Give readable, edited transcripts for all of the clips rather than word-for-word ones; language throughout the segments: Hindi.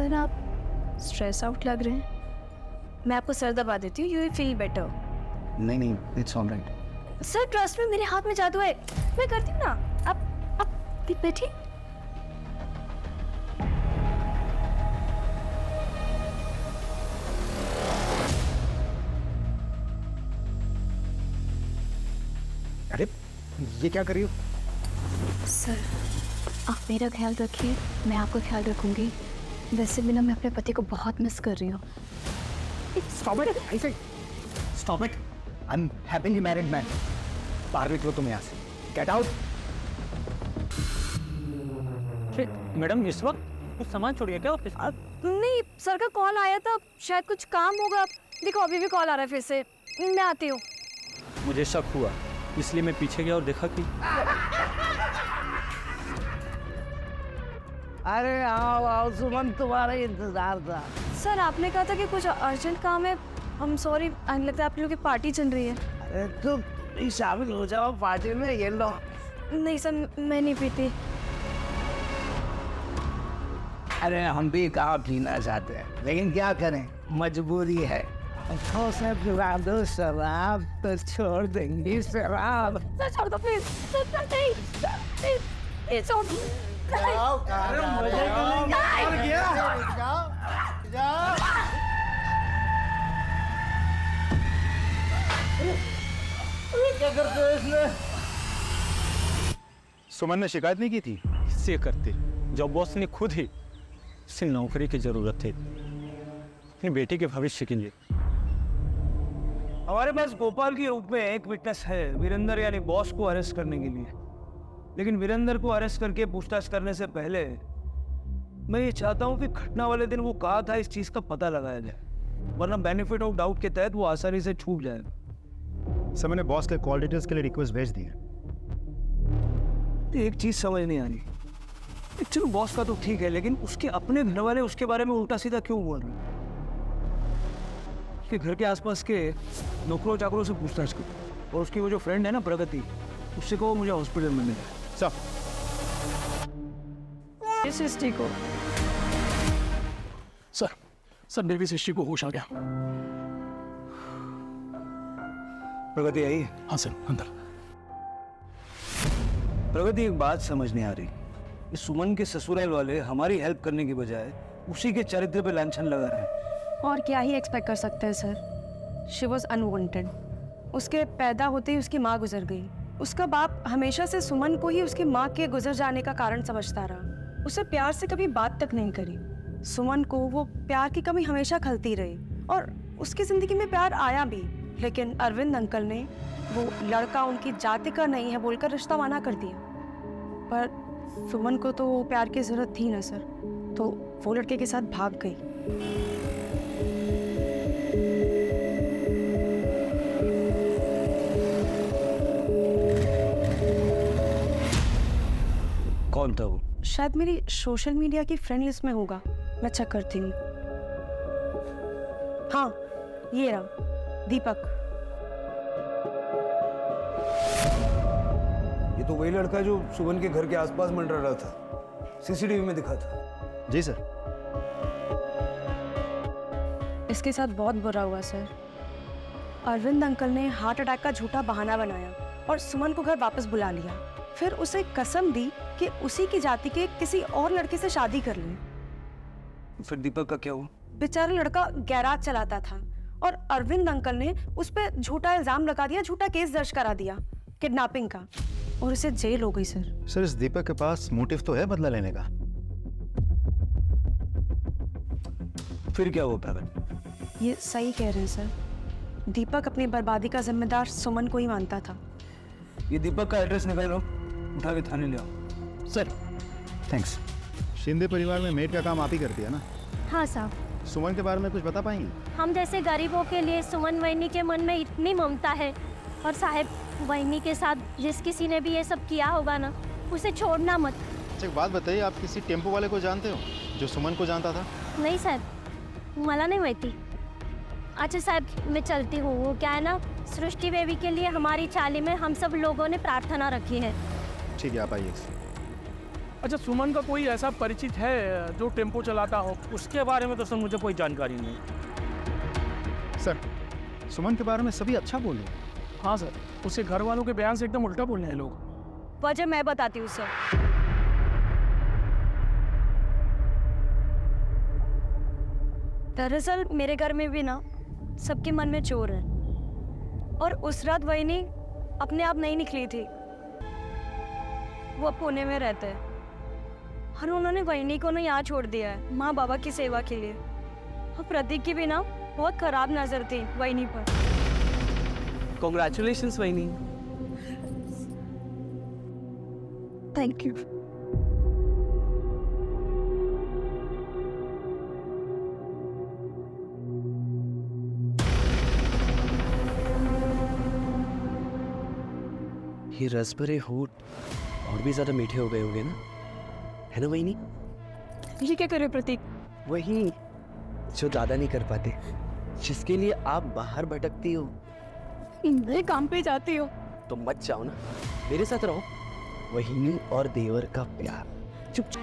सर आप स्ट्रेस आउट लग रहे हैं, मैं आपको सर दबा देती हूँ, यू विल फील बेटर। नहीं, इट्स ऑलराइट। सर ट्रस्ट में, मेरे हाथ में जादू है, मैं करती हूँ ना। आप बैठिए। अरे ये क्या कर रही हो? सर आप मेरा ख्याल रखिए, मैं आपका ख्याल रखूंगी। वैसे भी ना मैं अपने पति को बहुत मिस कर रही हूँ। Stop it! I say, stop it! I'm happily married man. बाहर निकलो तुम यहाँ से। Get out! मैडम इस वक्त कुछ सामान छोड़िए क्या ऑफिस? नहीं, सर का कॉल आया था, शायद कुछ काम होगा। देखो अभी भी कॉल आ रहा है फिर से, मैं आती हूँ। मुझे शक हुआ, इसलिए मैं पीछे गया और देखा कि अरे आओ आओ सुमन, तुम्हारा इंतजार था। सर आपने कहा था कि कुछ अर्जेंट काम है। हम सॉरी, लगता है आप लोगों की पार्टी चल रही है। अरे तुम शामिल हो जाओ पार्टी में, ये लो। नहीं सर, मैं नहीं पीती। अरे हम भी कहाँ पीना चाहते हैं, लेकिन क्या करें, मजबूरी है। तो से पिला दो शराब तो छोड़ देंगी शराब। सर छोड़ दो प्लीज, सर प्लीज छोड़ दो। क्या करते हो इसमें? सुमन ने शिकायत नहीं की थी? इससे करते जब बॉस ने खुद ही इसे नौकरी की जरूरत थी अपनी बेटी के भविष्य के लिए। हमारे पास गोपाल के रूप में एक विटनेस है, वीरेंद्र यानी बॉस को अरेस्ट करने के लिए। लेकिन वीरेंद्र को अरेस्ट करके पूछताछ करने से पहले मैं ये चाहता हूँ कि घटना वाले दिन वो कहा था इस चीज का पता लगाया जाए, वरना बेनिफिट ऑफ डाउट के तहत वो आसानी से छूट जाएगा। सर मैंने बॉस के कॉल डिटेल्स के लिए रिक्वेस्ट भेज दी है। तो एक चीज समझ नहीं आ रही, चलो बॉस का तो ठीक है, लेकिन उसके अपने घर वाले उसके बारे में उल्टा सीधा क्यों बोल रहे हैं? उसके घर के आसपास के नौकरों चाकरों से पूछताछ करो, और उसकी वो जो फ्रेंड है ना प्रगति, उससे कहो मुझे हॉस्पिटल में मिले। सर सृष्टि को सर मेरी सृष्टि को होश आ गया। प्रगति आई? हाँ सर, अंदर। प्रगति एक बात समझ नहीं आ रही, इस सुमन के ससुराल वाले हमारी हेल्प करने की बजाय उसी के चरित्र पे लांछन लगा रहे हैं। और क्या ही एक्सपेक्ट कर सकते हैं सर। She was unwanted. उसके पैदा होते ही उसकी माँ गुजर गई। उसका बाप हमेशा से सुमन को ही उसकी माँ के गुजर जाने का कारण समझता रहा। उसे प्यार से कभी बात तक नहीं करी। सुमन को वो प्यार की कमी हमेशा खलती रही, और उसकी जिंदगी में प्यार आया भी, लेकिन अरविंद अंकल ने वो लड़का उनकी जाति का नहीं है बोलकर रिश्ता माना कर दिया। पर सुमन को तो वो प्यार की जरूरत थी ना सर, तो वो लड़के के साथ भाग गई। कौन था वो? शायद मेरी सोशल मीडिया की फ्रेंड लिस्ट में होगा, मैं चेक करती हूँ। हाँ ये रहा, दीपक। ये तो वही लड़का है जो सुमन के घर के आसपास मंडरा रहा था, सीसीटीवी में दिखा था। जी सर। इसके साथ बहुत बुरा हुआ सर। अरविंद अंकल ने हार्ट अटैक का झूठा बहाना बनाया और सुमन को घर वापस बुला लिया। फिर उसे कसम दी कि उसी की जाति के किसी और लड़के से शादी कर ली। फिर दीपक का क्या हुआ? बेचारा लड़का गैराज चलाता था और अरविंद अंकल ने उस पर झूठा इल्जाम लगा दिया, झूठा केस दर्ज करा दिया किडनैपिंग का, और उसे जेल हो गई सर। सर इस दीपक के पास मोटिव तो है बदला लेने का। फिर क्या हुआ प्रगति? ये सही कह रहे हैं सर। दीपक अपनी बर्बादी का जिम्मेदार सुमन को ही मानता था। ये दीपक का एड्रेस निकालो, उठा के थाने ले आओ। Sir thanks. शिंदे परिवार में मेड का काम आप ही करती है ना? हाँ साहब। सुमन के बारे में कुछ बता पाएंगी? हम जैसे गरीबों के लिए सुमन वहिनी के मन में इतनी ममता है, और साहब वहिनी के साथ जिस किसी ने भी ये सब किया होगा ना, उसे छोड़ना मत। अच्छा एक बात बताइए, आप किसी टेम्पो वाले को जानते हो जो सुमन को जानता था? नहीं साहब, मला नहीं माहिती। अच्छा साहब मैं चलती हूँ। वो क्या है ना, सृष्टि बेबी के लिए हमारी चाली में हम सब लोगों ने प्रार्थना रखी है। ठीक है आप आइए। अच्छा, सुमन का कोई ऐसा परिचित है जो टेम्पो चलाता हो? उसके बारे में तो सर मुझे कोई जानकारी नहीं। सर सुमन के बारे में सभी अच्छा बोले। हाँ सर, उसके घर वालों के बयान से एकदम उल्टा बोल रहे हैं लोग। वजह मैं बताती हूँ सर। दरअसल मेरे घर में भी ना सबके मन में चोर है, और उस रात वहीनी अपने आप नहीं निकली थी। वो अब पुणे में रहते हैं और उन्होंने वहीनी को ना यहाँ छोड़ दिया है माँ बाबा की सेवा के लिए। और प्रतीक की भी ना बहुत खराब नजर थी वहीनी पर। कॉन्ग्रेचुलेशंस वहीनी। Thank you. ये रसभरे होठ और भी ज्यादा मीठे हो गए होंगे ना, है ना वही? ये क्या करे प्रतीक? वही जो ज्यादा नहीं कर पाते, जिसके लिए आप बाहर भटकती हो। मैं काम पे जाती हूँ। तो मत जाओ ना, मेरे साथ रहो। वही और देवर का प्यार। चुप चुप।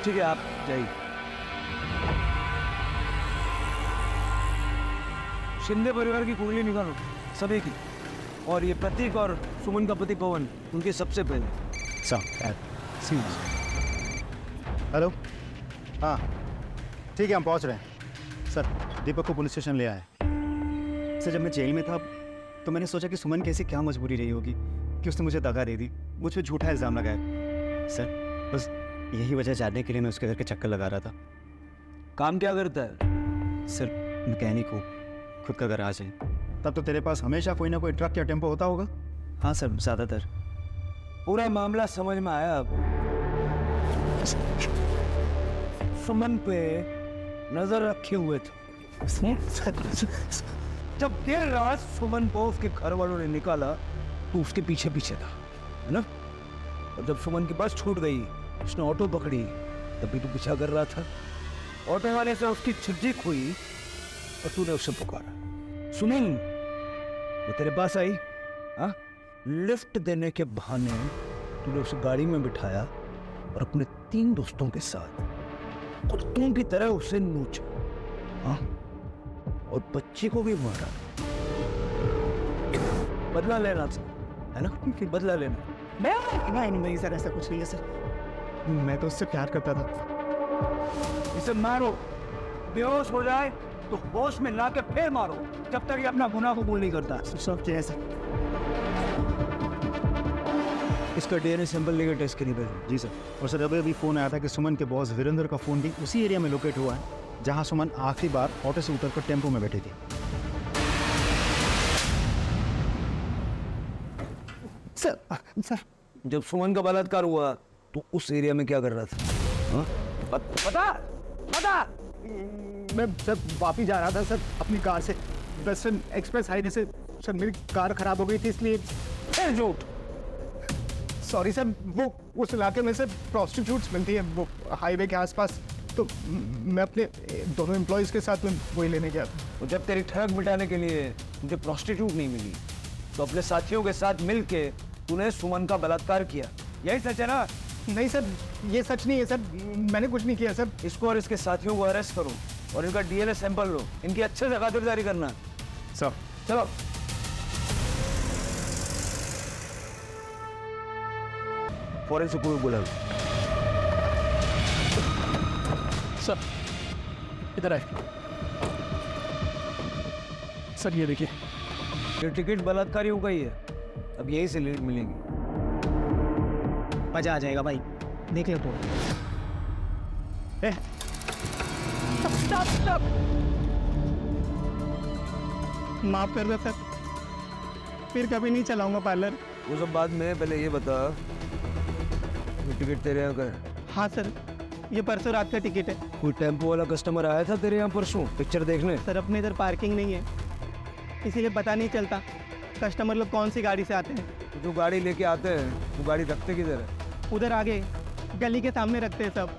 ठीक है, आप जाइए। शिंदे परिवार की कुंडली निकालो, सभी की। और ये प्रतीक और सुमन का पति पवन, उनके सबसे पहले। हेलो, हाँ ठीक है, हम पहुंच रहे हैं। सर दीपक को पुलिस स्टेशन ले आए। सर जब मैं जेल में था तो मैंने सोचा कि सुमन की ऐसी क्या मजबूरी रही होगी कि उसने मुझे दगा दे दी, मुझ पर झूठा इल्ज़ाम लगाया। सर बस यही वजह जानने के लिए मैं उसके घर के चक्कर लगा रहा था। काम क्या करता है? सर मैकेनिक हो, खुद का गराज है। तब तो तेरे पास हमेशा कोई ना कोई ट्रक या टेम्पो होता होगा। हाँ सर, ज़्यादातर। पूरा मामला समझ में आया अब। सुमन पे नजर रखे हुए थे। जब देर रात सुमन को उसके घर वालों ने निकाला तो उसके पीछे पीछे था, है ना? और जब सुमन की बस छूट गई, उसने ऑटो पकड़ी, तभी तो पीछा कर रहा था। ऑटो वाले से उसकी छिज्जिक हुई और तूने उससे पुकारा, सुनील। वो तेरे पास आई, हाँ? लिफ्ट देने के बहाने तूने उसे गाड़ी में बिठाया और अपने 3 दोस्तों के साथ कुत्तों की तरह उसे नोचा, हाँ? और बच्चे को भी मारा। बदला लेना था, है ना? बदला लेना। नहीं सर, ऐसा कुछ नहीं है सर। मैं तो उससे प्यार करता था। इसे मारो, बेहोश हो जाए तो होश में ला के फिर मारो, जब तक ये अपना गुनाह कबूल नहीं करता। सब चाहिए सर। इसका डीएनए सैंपल लेकर टेस्ट के लिए भेजो। जी सर। और सर अभी फ़ोन आया था कि सुमन के बॉस वीरेंद्र का फ़ोन भी उसी एरिया में लोकेट हुआ है जहां सुमन आखिरी बार ऑटो से उतरकर टेम्पो में बैठी थी। सर जब सुमन का बलात्कार हुआ तो उस एरिया में क्या कर रहा था? हाँ? पता मैं सर वापस जा रहा था सर अपनी कार से वेस्टर्न एक्सप्रेस हाईवे से। सर मेरी कार खराब हो गई थी इसलिए। फिर झूठ। सॉरी सर, वो उस इलाके में से प्रोस्टिट्यूट्स मिलती है वो हाईवे के आसपास, तो मैं अपने दोनों एम्प्लॉयज़ के साथ में वही लेने गया था। तो जब तेरी ठग मिटाने के लिए मुझे प्रोस्टिट्यूट नहीं मिली तो अपने साथियों के साथ मिल के तूने सुमन का बलात्कार किया, यही सच है ना? नहीं सर, ये सच नहीं है सर, मैंने कुछ नहीं किया सर। इसको और इसके साथियों को अरेस्ट करो और इनका डीएनए सैंपल लो, इनकी अच्छे से खातिरदारी करना। सर चलो। फॉरेंसिक को बुला लो। सर इधर आए। सर ये देखिए, ये टिकट बलात्कारियों का ही है, अब यही से लीड मिलेगी। मजा आ जाएगा भाई, देख ले तो। माफ कर दो सर, फिर कभी नहीं चलाऊंगा पार्लर। वो सब बाद में, पहले ये बता ये टिकट तेरे यहाँ का है? हाँ सर, ये परसों रात का टिकट है। कोई टेम्पो वाला कस्टमर आया था तेरे यहाँ परसों पिक्चर देखने? सर अपने इधर पार्किंग नहीं है, इसीलिए पता नहीं चलता कस्टमर लोग कौन सी गाड़ी से आते हैं। तो जो गाड़ी लेके आते हैं वो गाड़ी रखते किधर है? उधर आगे गली के सामने रखते हैं सब।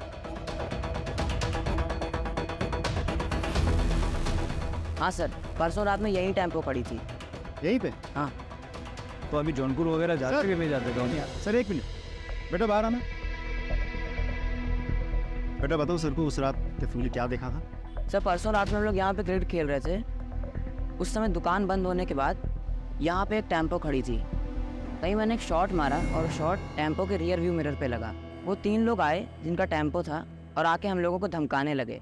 हाँ सर, परसों रात में यही टेम्पो खड़ी थी। यहीं पे? हाँ। तो अभी जौनपुर वगैरह जाते सर। कि नहीं जाते कौन? सर एक मिनट बेटा, बाहर आना। बेटा बताओ सर को उस रात तुमने क्या देखा था? सर परसों रात में हम लोग यहाँ पे क्रिकेट खेल रहे थे। उस समय दुकान बंद होने के बाद यहाँ पे एक टेम्पो खड़ी थी। तभी मैंने एक शॉट मारा और शॉट टेम्पो के रियर व्यू मिरर पे लगा। वो 3 लोग आए जिनका टेम्पो था और आके हम लोगों को धमकाने लगे।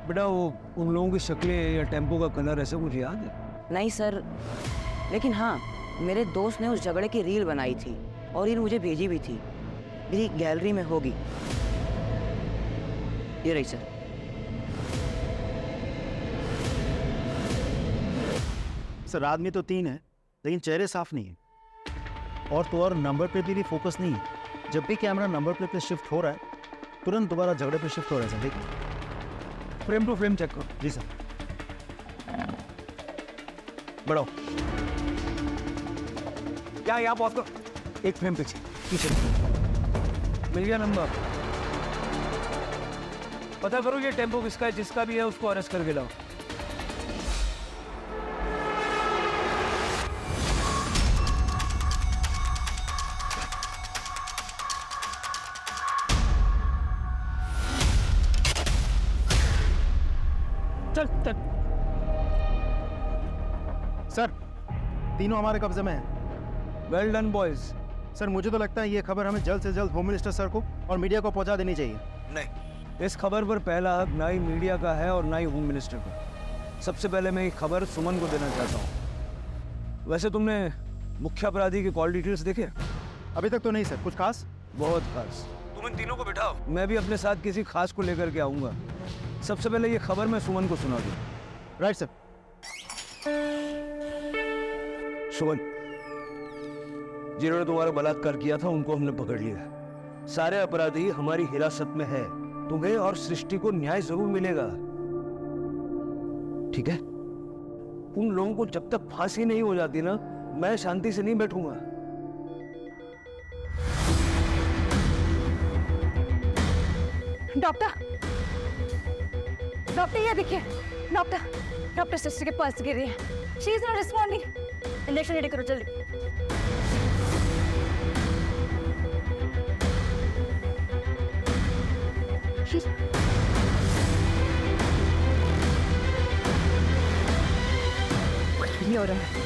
बेटा वो उन लोगों की शक्लें या टेम्पो का कलर ऐसा कुछ याद है? नहीं सर, लेकिन हाँ मेरे दोस्त ने उस झगड़े की रील बनाई थी और रील मुझे भेजी भी थी। मेरी गैलरी में होगी, ये रही सर। सर आदमी तो 3 है लेकिन चेहरे साफ नहीं है, और तो और नंबर प्लेट पे भी फोकस नहीं है। जब भी कैमरा नंबर प्लेट पे शिफ्ट हो रहा है तुरंत दोबारा झगड़े पे शिफ्ट हो रहा है। सर देखिए, फ्रेम टू फ्रेम चेक करो। जी सर। बढ़ाओ। क्या यहाँ पहुँच करो। एक फ्रेम पीछे पीछे। मिल गया नंबर। पता करो ये टेम्पो किसका है, जिसका भी है उसको अरेस्ट करके लाओ। चल चल। सर तीनों हमारे कब्जे में हैं। Well done boys. सर मुझे तो लगता है ये खबर हमें जल्द से जल्द होम मिनिस्टर सर को और मीडिया को पहुंचा देनी चाहिए। नहीं, इस खबर पर पहला हक ना ही मीडिया का है और ना ही होम मिनिस्टर का। सबसे पहले मैं ये खबर सुमन को देना चाहता हूँ। वैसे तुमने मुख्य अपराधी के कॉल डिटेल्स देखे? अभी तक तो नहीं सर। कुछ खास? बहुत खास। तुम इन तीनों को बिठाओ, मैं भी अपने साथ किसी खास को लेकर के आऊंगा। सबसे पहले ये खबर मैं सुमन को सुना दूं। Right sir. सुमन, जिन्होंने तुम्हारा बलात्कार किया था उनको हमने पकड़ लिया। सारे अपराधी हमारी हिरासत में है। तुम्हें और सृष्टि को न्याय जरूर मिलेगा, ठीक है? उन लोगों को जब तक फांसी नहीं हो जाती ना, मैं शांति से नहीं बैठूंगा। डॉक्टर, डॉक्टर ये देखिए, डॉक्टर, डॉक्टर सिस्टर के पल्स गिर रही है। She is not responding. Injection ready करो जल्दी। कुछ भी नहीं हो रहा है।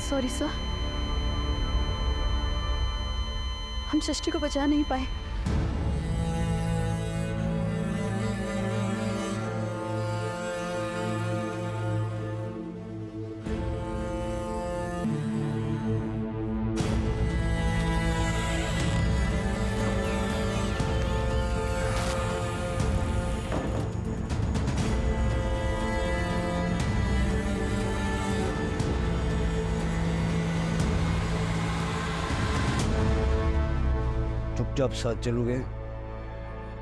सॉरी सर, हम सृष्टि को बचा नहीं पाए। चुपचाप साथ चलोगे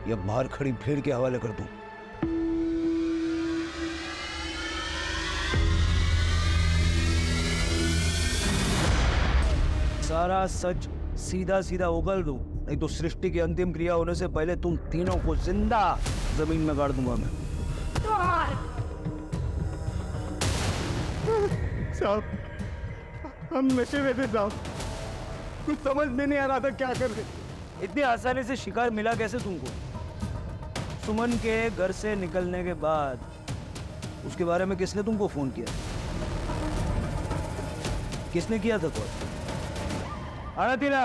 या बाहर खड़ी भीड़ के हवाले कर दूं? सारा सच सीधा सीधा उगल दूं, नहीं तो सृष्टि की अंतिम क्रिया होने से पहले तुम तीनों को जिंदा जमीन में गाड़ दूंगा मैं। साहब हम नशे में थे साहब, कुछ समझ में नहीं आ रहा था क्या कर रहे। इतनी आसानी से शिकार मिला कैसे तुमको? सुमन के घर से निकलने के बाद उसके बारे में किसने तुमको फोन किया? किसने किया था कॉल? आना तीरा।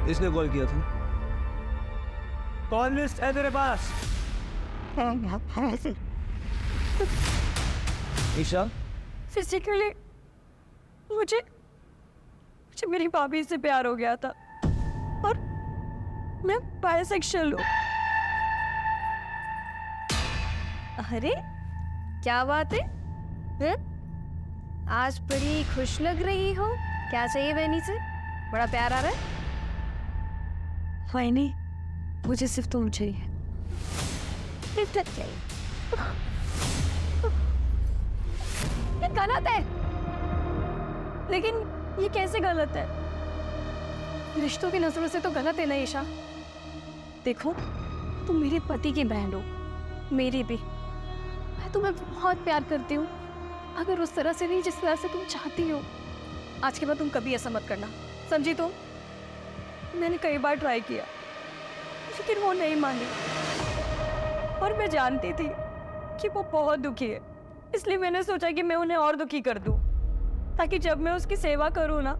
इसने कॉल किया था? कॉल लिस्ट है तेरे पास? हाँ सर। ईशा, फिजिकली मुझे मेरी भाभी से प्यार हो गया था और मैं बायसेक्सुअल हूँ। अरे क्या बात है, आज बड़ी खुश लग रही हो। क्या चाहिए बहनी से? बड़ा प्यार आ रहा है। वैनी, मुझे सिर्फ तुम चाहिए। ये गलत है। लेकिन ये कैसे गलत है? रिश्तों की नजरों से तो गलत है ना ईशा। देखो, तुम मेरे पति की बहन हो, मेरी भी। मैं तुम्हें बहुत प्यार करती हूँ, अगर उस तरह से नहीं जिस तरह से तुम चाहती हो। आज के बाद तुम कभी ऐसा मत करना, समझी तुम? मैंने कई बार ट्राई किया, लेकिन वो नहीं मानी। और मैं जानती थी कि वो बहुत दुखी है, इसलिए मैंने सोचा कि मैं उन्हें और दुखी कर दूं, ताकि जब मैं उसकी सेवा करूं ना,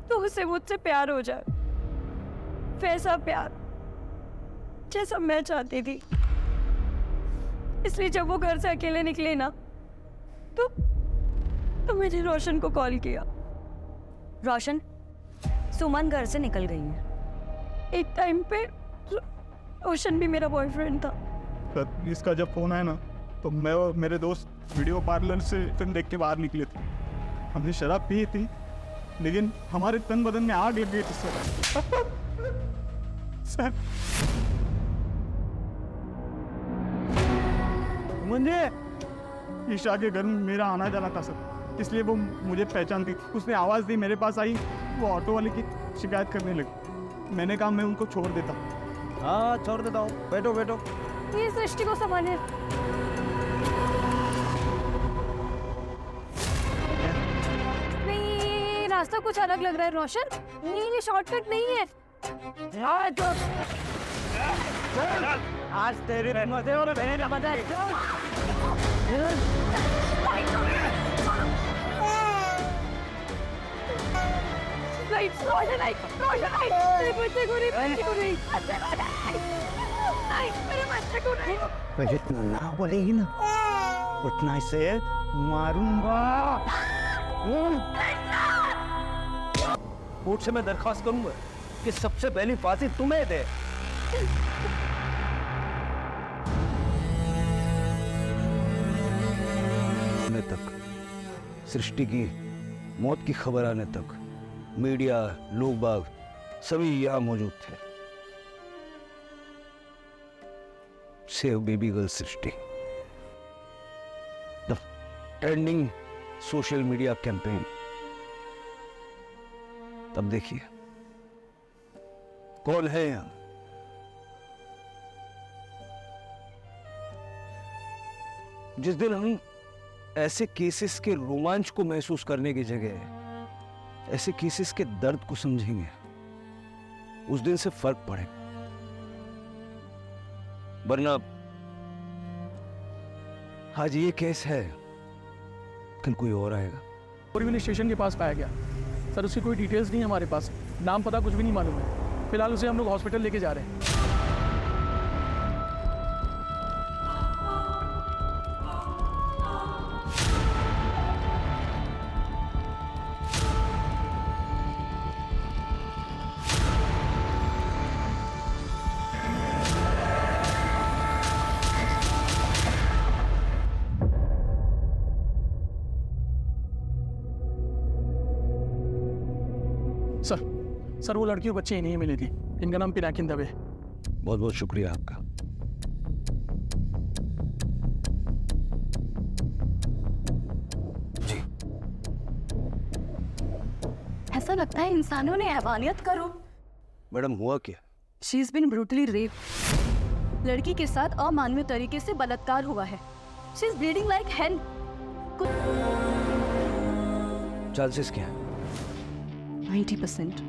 तो उसे मुझसे प्यार हो जाए, वैसा प्यार जैसा मैं चाहती थी। इसलिए जब वो घर से अकेले निकले ना, तो मैंने रोशन को कॉल किया। रोशन, सुमन घर से निकल गई है। एक टाइम पे रोशन भी मेरा बॉयफ्रेंड था। पर इसका जब फोन आया ना, तो मैं और मेरे दोस्त वीडियो पार्लर से फिल्म देख के बाहर निकले थे। हमने शराब पी थी, लेकिन हमारे तन बदन में आग लग गई थी सर। मुझे ईशा के घर में मेरा आना जाना था सर, इसलिए वो मुझे पहचानती थी। उसने आवाज़ दी, मेरे पास आई, वो ऑटो वाले की शिकायत करने लगी। मैंने कहा मैं उनको छोड़ देता। हाँ छोड़ देता हूँ, बैठो बैठो। ये सृष्टि को संभालिए। नहीं, रास्ता कुछ अलग लग रहा है रोशन। नहीं, ये शॉर्टकट नहीं है। आज तेरी रहमत है और मेरी रहमत है। ना बोलेगी ना, उतना से मारूंगा। कोर्ट से मैं दरखास्त करूंगा कि सबसे पहली फांसी तुम्हें दे। तक सृष्टि की मौत की खबर आने तक मीडिया, लोग बाग सभी यहाँ मौजूद थे। Save baby girl Srishti, the trending social media campaign. तब देखिए कौन है यहाँ। जिस दिन हम ऐसे केसेस के रोमांच को महसूस करने की जगह ऐसे केसेस के दर्द को समझेंगे, उस दिन से फर्क पड़ेगा। वरना आज ये केस है, कल कोई और आएगा। बोरीवली स्टेशन के पास पाया गया सर। उसकी कोई डिटेल्स नहीं है हमारे पास, नाम पता कुछ भी नहीं मालूम है। फिलहाल उसे हम लोग हॉस्पिटल लेके जा रहे हैं। सर वो लड़की और बच्चे नहीं मिली थी। इनका नाम पिनाकिन दवे। बहुत बहुत शुक्रिया आपका। जी, ऐसा लगता है इंसानों ने हैवानियत करो। मैडम हुआ क्या? She is been brutally rape. लड़की के साथ अमानवीय तरीके से बलात्कार हुआ है। She is bleeding like hell. Chances क्या है? 90%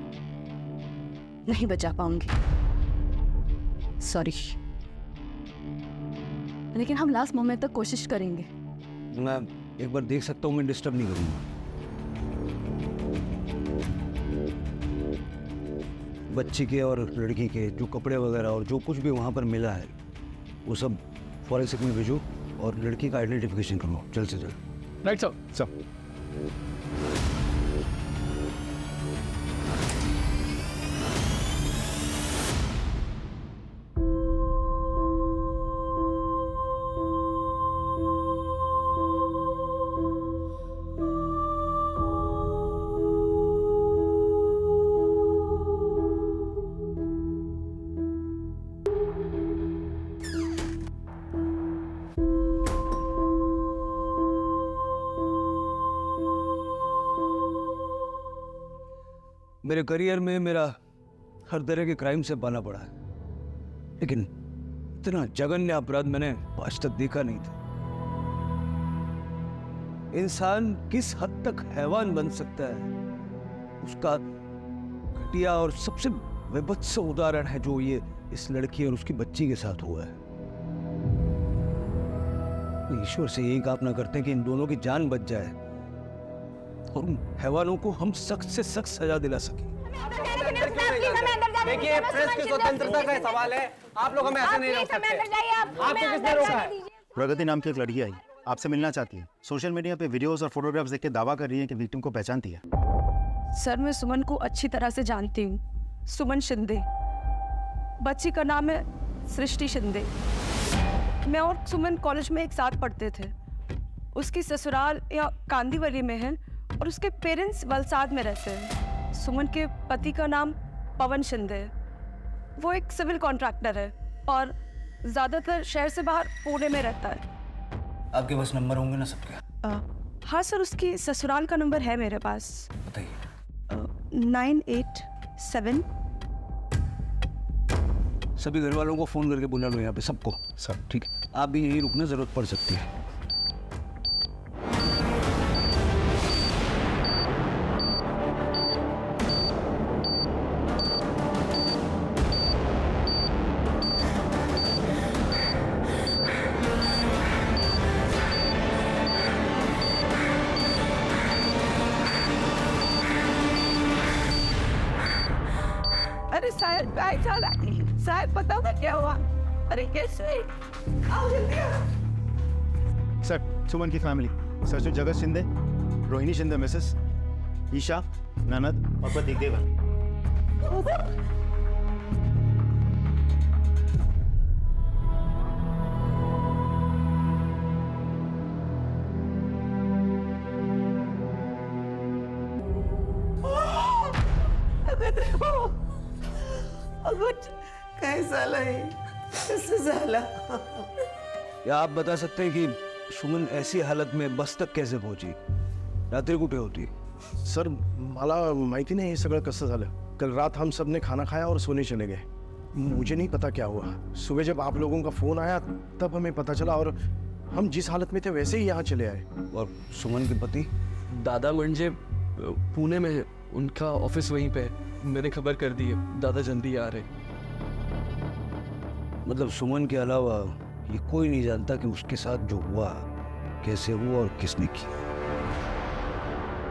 नहीं बचा पाऊंगी, सॉरी। लेकिन हम लास्ट मोमेंट तक कोशिश करेंगे। मैं एक बार देख सकता हूँ, मैं डिस्टर्ब नहीं करूंगा। बच्ची के और लड़की के जो कपड़े वगैरह और जो कुछ भी वहाँ पर मिला है, वो सब फॉरेंसिक में भेजो और लड़की का आइडेंटिफिकेशन करो जल्द से जल्द। Right sir. सब मेरे करियर में मेरा हर तरह के क्राइम से पाला पड़ा है, लेकिन इतना जघन्य अपराध मैंने आज तक देखा नहीं था। इंसान किस हद तक हैवान बन सकता है, उसका घटिया और सबसे विभत्स उदाहरण है जो ये इस लड़की और उसकी बच्ची के साथ हुआ है। ईश्वर से यही कामना करते हैं कि इन दोनों की जान बच जाए और उन हैवानों को हम सख्त से सख्त सजा दिला सके। देखिए, प्रेस की स्वतंत्रता का सवाल है, आप लोग हमें ऐसे नहीं रोक सकते। आपको किसने रोका है? प्रगति नाम की एक लड़की आई, आपसे मिलना चाहती है। सोशल मीडिया पे वीडियोस और फोटोग्राफ्स देख के दावा कर रही है कि विक्टिम को पहचानती है। सर, मैं सुमन को अच्छी तरह से जानती हूँ। सुमन शिंदे, बच्ची का नाम है सृष्टि शिंदे। मैं और सुमन कॉलेज में एक साथ पढ़ते थे। उसकी ससुराल या कांदीवली में है और उसके पेरेंट्स वलसाड में रहते हैं। सुमन के पति का नाम पवन शिंदे है। वो एक सिविल कॉन्ट्रैक्टर है और ज़्यादातर शहर से बाहर पुणे में रहता है। आपके पास नंबर होंगे ना सबके? हाँ सर, उसकी ससुराल का नंबर है मेरे पास। बताइए। 987। सभी घर वालों को फोन करके बुला लो यहाँ पे, सबको। सब ठीक है, आप भी यहीं रुकना, जरूरत पड़ सकती है। अरे साहब, साहब बताओ ना क्या हुआ? अरे कैसे? आओ जल्दी आओ। सर, सुमन की फैमिली सर जगत शिंदे, रोहिणी शिंदे मिसेस, ईशा, ननद और पति देवर। कैसा लगे? कैसे झाला? या आप बता सकते हैं कि सुमन ऐसी हालत में बस तक कैसे पहुंची? रात्री कुठे होती? सर, मला माहिती नाही हे सगळं कसं झालं। कल रात हम सब ने खाना खाया और सोने चले गए। मुझे नहीं पता क्या हुआ। सुबह जब आप लोगों का फोन आया तब हमें पता चला और हम जिस हालत में थे वैसे ही यहाँ चले आए। और सुमन के पति? दादा म्हणजे पुणे में है, उनका ऑफिस वहीं पे है। मैंने खबर कर दी है, दादा जल्दी आ रहे। मतलब सुमन के अलावा ये कोई नहीं जानता कि उसके साथ जो हुआ कैसे हुआ और किसने किया।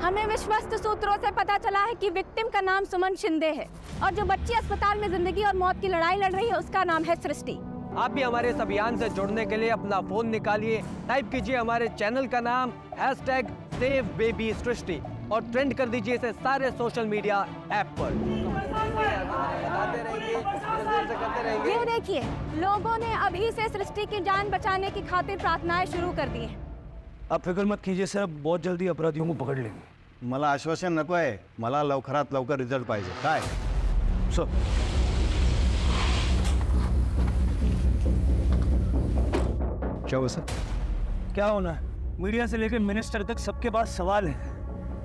हमें विश्वस्त सूत्रों से पता चला है कि विक्टिम का नाम सुमन शिंदे है और जो बच्ची अस्पताल में जिंदगी और मौत की लड़ाई लड़ रही है उसका नाम है सृष्टि। आप भी हमारे इस अभियान से जुड़ने के लिए अपना फोन निकालिए, टाइप कीजिए हमारे चैनल का नाम #SaveBabySrishti और ट्रेंड कर दीजिए इसे सारे सोशल मीडिया ऐप पर। ये देखिए, लोगों ने अभी से सृष्टि की जान बचाने की खातिर प्रार्थनाएं शुरू कर दी हैं। आप फिक्र मत कीजिए सर, बहुत जल्दी अपराधियों को पकड़ लेंगे। मला आश्वासन नको आहे, मला लवकरात लवकर रिझल्ट पाहिजे। काय सर, क्या हुआ सर? क्या होना है? मीडिया से लेकर मिनिस्टर तक सबके पास सवाल है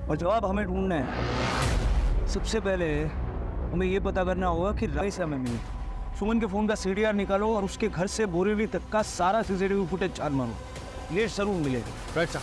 और जवाब हमें ढूंढना है। सबसे पहले हमें ये पता करना होगा कि राय से हमें मिली। सुमन के फ़ोन का CDR निकालो और उसके घर से बोरीवली तक का सारा CCTV फुटेज छान मारो, ये जरूर मिलेगा। Right sir.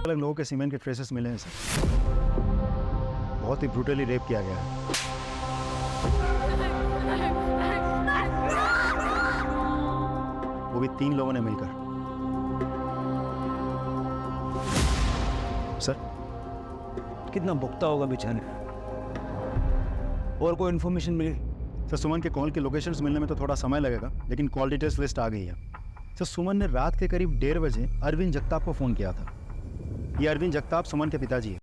अलग लोगों के सीमेंट के ट्रेसेस मिले हैं सर। बहुत ही ब्रूटली रेप किया गया है। वो भी 3 लोगों ने मिलकर। सर, कितना भुगता होगा बेचारे। और कोई इन्फॉर्मेशन मिली? सर, सुमन के कॉल के लोकेशंस मिलने में तो थोड़ा समय लगेगा, लेकिन कॉल डिटेल्स लिस्ट आ गई है। सर, सुमन ने रात के करीब 1:30 बजे अरविंद जगताप को फ़ोन किया था। ये अरविंद जगताप सुमन के पिताजी है।